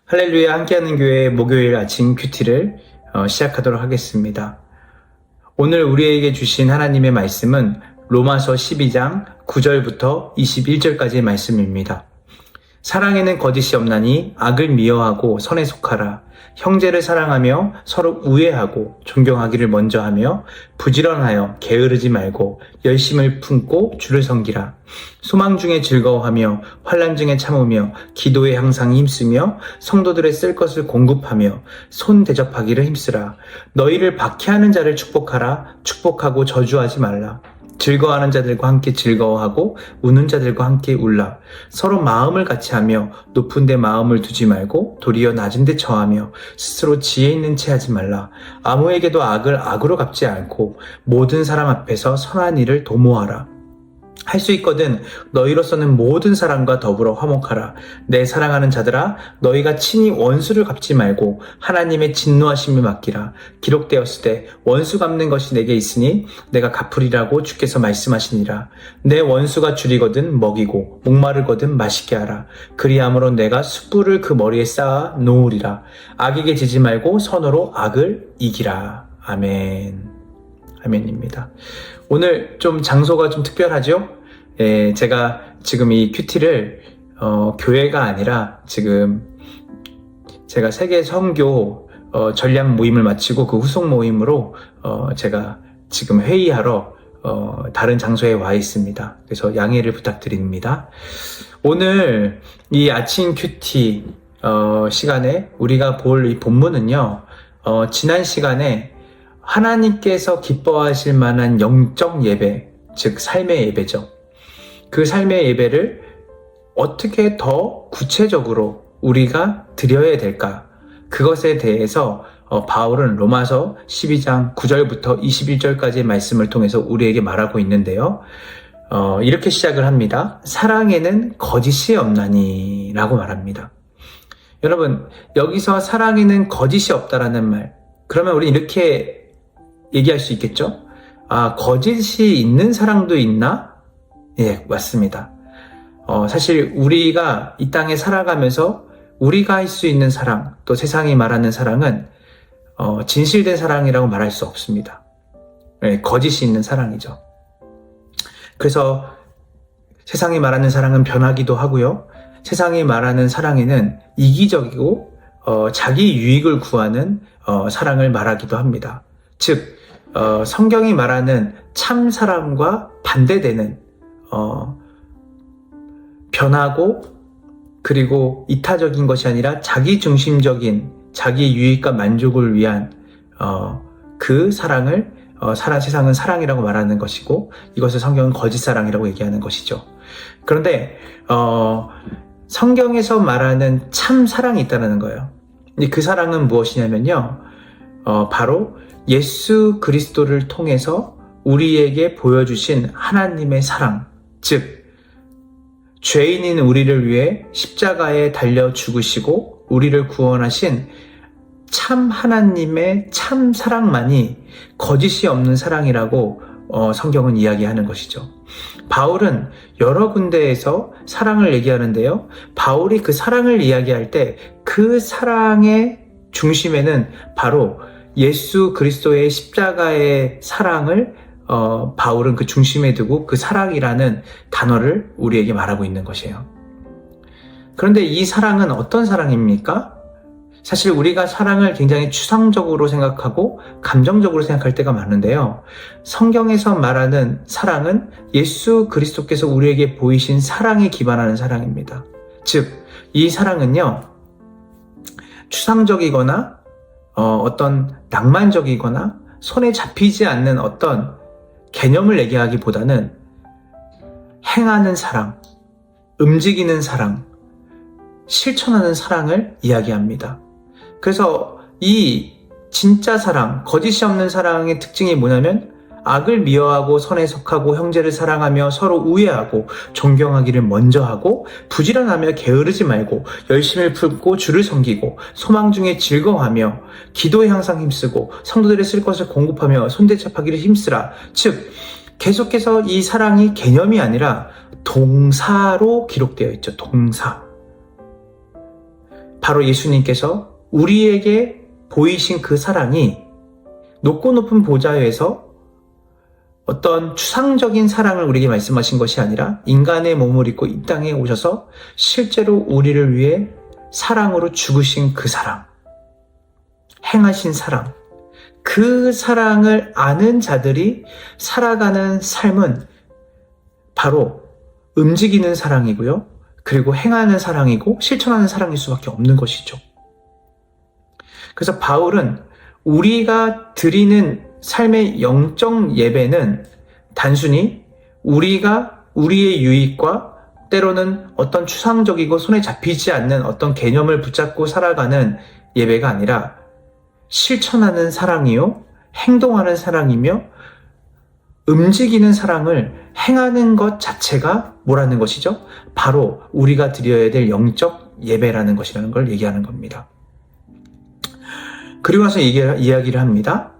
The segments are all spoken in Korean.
할렐루야, 함께하는 교회 목요일 아침 큐티를 시작하도록 하겠습니다. 오늘 우리에게 주신 하나님의 말씀은 로마서 12장 9절부터 21절까지의 말씀입니다. 사랑에는 거짓이 없나니 악을 미워하고 선에 속하라. 형제를 사랑하며 서로 우애하고 존경하기를 먼저 하며 부지런하여 게으르지 말고 열심을 품고 주를 섬기라. 소망 중에 즐거워하며 환난 중에 참으며 기도에 항상 힘쓰며 성도들의 쓸 것을 공급하며 손 대접하기를 힘쓰라. 너희를 박해하는 자를 축복하라. 축복하고 저주하지 말라. 즐거워하는 자들과 함께 즐거워하고 우는 자들과 함께 울라. 서로 마음을 같이 하며 높은 데 마음을 두지 말고 도리어 낮은 데 처하며 스스로 지혜 있는 채 하지 말라. 아무에게도 악을 악으로 갚지 않고 모든 사람 앞에서 선한 일을 도모하라. 할 수 있거든 너희로서는 모든 사람과 더불어 화목하라. 내 사랑하는 자들아, 너희가 친히 원수를 갚지 말고 하나님의 진노하심을 맡기라. 기록되었을 때 원수 갚는 것이 내게 있으니 내가 갚으리라고 주께서 말씀하시니라. 내 원수가 줄이거든 먹이고 목마르거든 마시게 하라. 그리함으로 내가 숯불을 그 머리에 쌓아 놓으리라. 악에게 지지 말고 선으로 악을 이기라. 아멘. 아멘입니다. 오늘 좀 장소가 좀 특별하죠? 제가 지금 이 큐티를 교회가 아니라 지금 제가 세계 선교 전략 모임을 마치고 그 후속 모임으로 제가 지금 회의하러 다른 장소에 와 있습니다. 그래서 양해를 부탁드립니다. 오늘 이 아침 큐티 시간에 우리가 볼 이 본문은요, 지난 시간에 하나님께서 기뻐하실 만한 영적 예배, 즉 삶의 예배죠. 그 삶의 예배를 어떻게 더 구체적으로 우리가 드려야 될까? 그것에 대해서 바울은 로마서 12장 9절부터 21절까지의 말씀을 통해서 우리에게 말하고 있는데요. 이렇게 시작을 합니다. 사랑에는 거짓이 없나니 라고 말합니다. 여러분, 여기서 사랑에는 거짓이 없다라는 말, 그러면 우리 이렇게 얘기할 수 있겠죠? 아, 거짓이 있는 사랑도 있나? 예, 맞습니다. 사실 우리가 이 땅에 살아가면서 우리가 할 수 있는 사랑, 또 세상이 말하는 사랑은 진실된 사랑이라고 말할 수 없습니다. 예, 거짓이 있는 사랑이죠. 그래서 세상이 말하는 사랑은 변하기도 하고요. 세상이 말하는 사랑에는 이기적이고 자기 유익을 구하는 사랑을 말하기도 합니다. 즉, 성경이 말하는 참 사랑과 반대되는 변하고 그리고 이타적인 것이 아니라 자기 중심적인 자기 유익과 만족을 위한 그 사랑을 세상은 사랑이라고 말하는 것이고, 이것을 성경은 거짓 사랑이라고 얘기하는 것이죠. 그런데 성경에서 말하는 참 사랑이 있다는 거예요. 그 사랑은 무엇이냐면요, 바로 예수 그리스도를 통해서 우리에게 보여주신 하나님의 사랑, 즉 죄인인 우리를 위해 십자가에 달려 죽으시고 우리를 구원하신 참 하나님의 참 사랑만이 거짓이 없는 사랑이라고 성경은 이야기하는 것이죠. 바울은 여러 군데에서 사랑을 얘기하는데요, 바울이 그 사랑을 이야기할 때 그 사랑의 중심에는 바로 예수 그리스도의 십자가의 사랑을 바울은 그 중심에 두고 그 사랑이라는 단어를 우리에게 말하고 있는 것이에요. 그런데 이 사랑은 어떤 사랑입니까? 사실 우리가 사랑을 굉장히 추상적으로 생각하고 감정적으로 생각할 때가 많은데요, 성경에서 말하는 사랑은 예수 그리스도께서 우리에게 보이신 사랑에 기반하는 사랑입니다. 즉, 이 사랑은요, 추상적이거나 어떤 낭만적이거나 손에 잡히지 않는 어떤 개념을 얘기하기보다는 행하는 사랑, 움직이는 사랑, 실천하는 사랑을 이야기합니다. 그래서 이 진짜 사랑, 거짓이 없는 사랑의 특징이 뭐냐면 악을 미워하고 선에 속하고 형제를 사랑하며 서로 우애하고 존경하기를 먼저 하고 부지런하며 게으르지 말고 열심을 품고 주를 섬기고 소망 중에 즐거워하며 기도에 항상 힘쓰고 성도들의 쓸 것을 공급하며 손대접하기를 힘쓰라. 즉, 계속해서 이 사랑이 개념이 아니라 동사로 기록되어 있죠. 동사. 바로 예수님께서 우리에게 보이신 그 사랑이 높고 높은 보좌에서 어떤 추상적인 사랑을 우리에게 말씀하신 것이 아니라 인간의 몸을 입고 이 땅에 오셔서 실제로 우리를 위해 사랑으로 죽으신 그 사랑, 행하신 사랑, 그 사랑을 아는 자들이 살아가는 삶은 바로 움직이는 사랑이고요. 그리고 행하는 사랑이고 실천하는 사랑일 수밖에 없는 것이죠. 그래서 바울은 우리가 드리는 삶의 영적 예배는 단순히 우리가 우리의 유익과 때로는 어떤 추상적이고 손에 잡히지 않는 어떤 개념을 붙잡고 살아가는 예배가 아니라 실천하는 사랑이요, 행동하는 사랑이며 움직이는 사랑을 행하는 것 자체가 뭐라는 것이죠? 바로 우리가 드려야 될 영적 예배라는 것이라는 걸 얘기하는 겁니다. 그리고 나서 이야기를 합니다.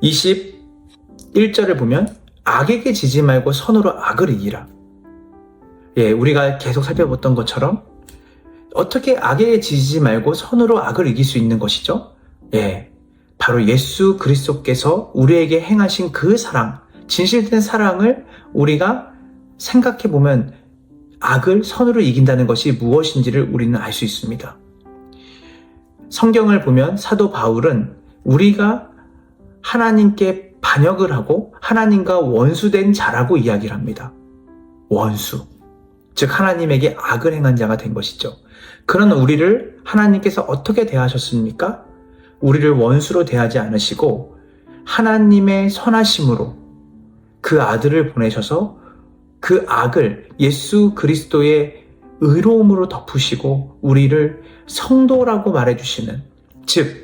21절을 보면 악에게 지지 말고 선으로 악을 이기라. 우리가 계속 살펴봤던 것처럼 어떻게 악에 지지 말고 선으로 악을 이길 수 있는 것이죠? 바로 예수 그리스도께서 우리에게 행하신 그 사랑, 진실된 사랑을 우리가 생각해보면 악을 선으로 이긴다는 것이 무엇인지를 우리는 알 수 있습니다. 성경을 보면 사도 바울은 우리가 하나님께 반역을 하고 하나님과 원수된 자라고 이야기를 합니다. 원수. 즉 하나님에게 악을 행한 자가 된 것이죠. 그런 우리를 하나님께서 어떻게 대하셨습니까? 우리를 원수로 대하지 않으시고 하나님의 선하심으로 그 아들을 보내셔서 그 악을 예수 그리스도의 의로움으로 덮으시고 우리를 성도라고 말해주시는, 즉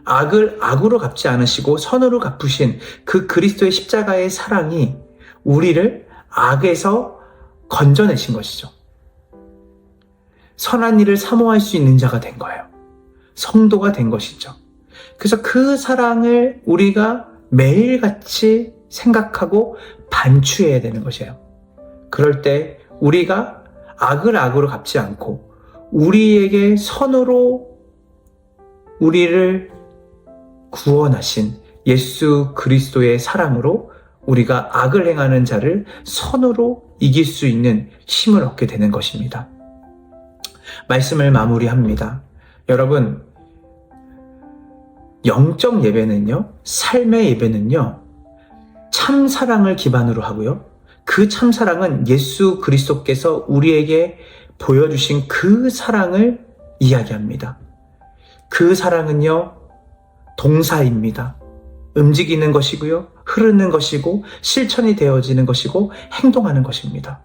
악을 악으로 갚지 않으시고 선으로 갚으신 그 그리스도의 십자가의 사랑이 우리를 악에서 건져내신 것이죠. 선한 일을 사모할 수 있는 자가 된 거예요. 성도가 된 것이죠. 그래서 그 사랑을 우리가 매일같이 생각하고 반추해야 되는 것이에요. 그럴 때 우리가 악을 악으로 갚지 않고 우리에게 선으로 우리를 구원하신 예수 그리스도의 사랑으로 우리가 악을 행하는 자를 선으로 이길 수 있는 힘을 얻게 되는 것입니다. 말씀을 마무리합니다. 여러분, 영적 예배는요, 삶의 예배는요, 참 사랑을 기반으로 하고요. 그 참 사랑은 예수 그리스도께서 우리에게 보여주신 그 사랑을 이야기합니다. 그 사랑은요, 동사입니다. 움직이는 것이고요, 흐르는 것이고, 실천이 되어지는 것이고, 행동하는 것입니다.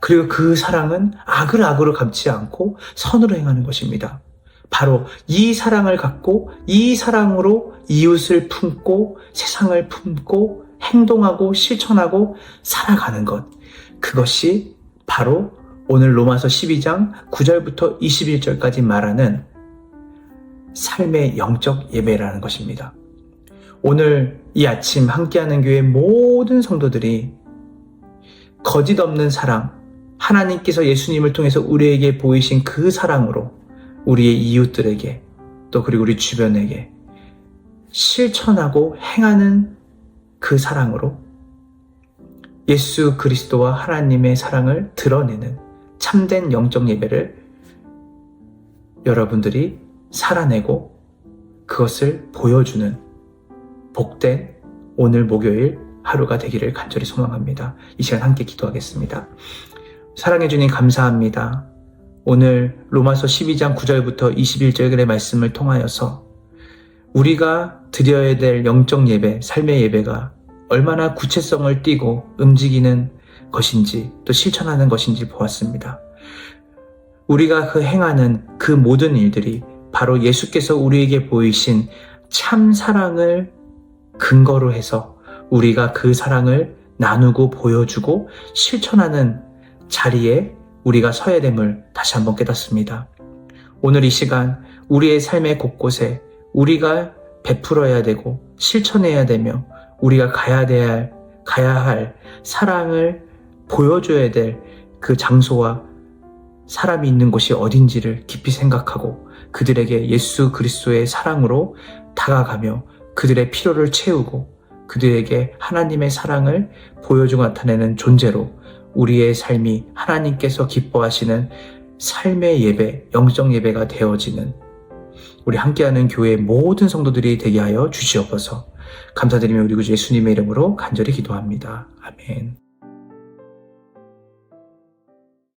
그리고 그 사랑은 악을 악으로 갚지 않고 선으로 행하는 것입니다. 바로 이 사랑을 갖고 이 사랑으로 이웃을 품고 세상을 품고 행동하고 실천하고 살아가는 것, 그것이 바로 오늘 로마서 12장 9절부터 21절까지 말하는 삶의 영적 예배라는 것입니다. 오늘 이 아침 함께하는 교회 모든 성도들이 거짓 없는 사랑, 하나님께서 예수님을 통해서 우리에게 보이신 그 사랑으로 우리의 이웃들에게 또 그리고 우리 주변에게 실천하고 행하는 그 사랑으로 예수 그리스도와 하나님의 사랑을 드러내는 참된 영적 예배를 여러분들이 살아내고 그것을 보여주는 복된 오늘 목요일 하루가 되기를 간절히 소망합니다. 이 시간 함께 기도하겠습니다. 사랑해 주님 감사합니다. 오늘 로마서 12장 9절부터 21절의 말씀을 통하여서 우리가 드려야 될 영적 예배, 삶의 예배가 얼마나 구체성을 띠고 움직이는 것인지 또 실천하는 것인지 보았습니다. 우리가 그 행하는 그 모든 일들이 바로 예수께서 우리에게 보이신 참 사랑을 근거로 해서 우리가 그 사랑을 나누고 보여주고 실천하는 자리에 우리가 서야 됨을 다시 한번 깨닫습니다. 오늘 이 시간 우리의 삶의 곳곳에 우리가 베풀어야 되고 실천해야 되며 우리가 가야 할 사랑을 보여줘야 될 그 장소와 사람이 있는 곳이 어딘지를 깊이 생각하고 그들에게 예수 그리스도의 사랑으로 다가가며 그들의 필요를 채우고 그들에게 하나님의 사랑을 보여주고 나타내는 존재로 우리의 삶이 하나님께서 기뻐하시는 삶의 예배, 영적 예배가 되어지는 우리 함께하는 교회의 모든 성도들이 되게 하여 주시옵소서. 감사드리며 우리 구주 예수님의 이름으로 간절히 기도합니다. 아멘.